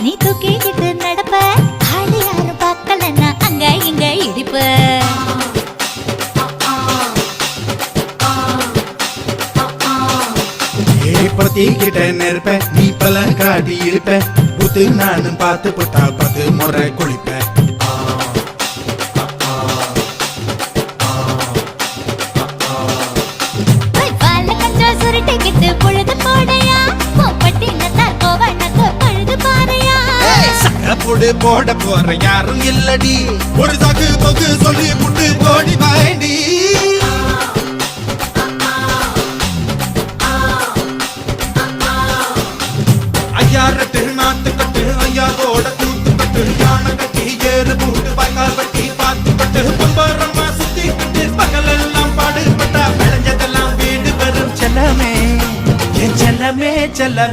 நீ தூக்கிக்கிட்டு நடப்ப ஆளு யாரும் பார்க்கலன்னா அங்க இங்க இடிப்ப பத்திக்கிட்ட நெருப்ப நீ பல காட்டி இருப்ப புத்து நானும் பார்த்து புட்டா 10 முறை குளிப்பேன் சுருட்டிக்கிட்டு பொழுது போடையா பட்டி நத்தா கோவனக்கு பழுது பாறையா சகப்புடு போட போற யாரும் இல்லடி ஒரு சாக்கு போக்கு சொல்லி புட்டு போடி வாண்டி ஐயாரட்டு நாத்து கட்டு ஐயாவோட கூத்து கட்டு யானை கட்டி ஏறு பூட்டு பாய்க்கால் வட்டி பார்த்து கட்டு பொம்பரமா சுத்தி கட்டு பகல் எல்லாம் பாடுபட்டா விளைஞ்சதெல்லாம் வீடு வரும் செல்லமே என் செல்லமே செல்ல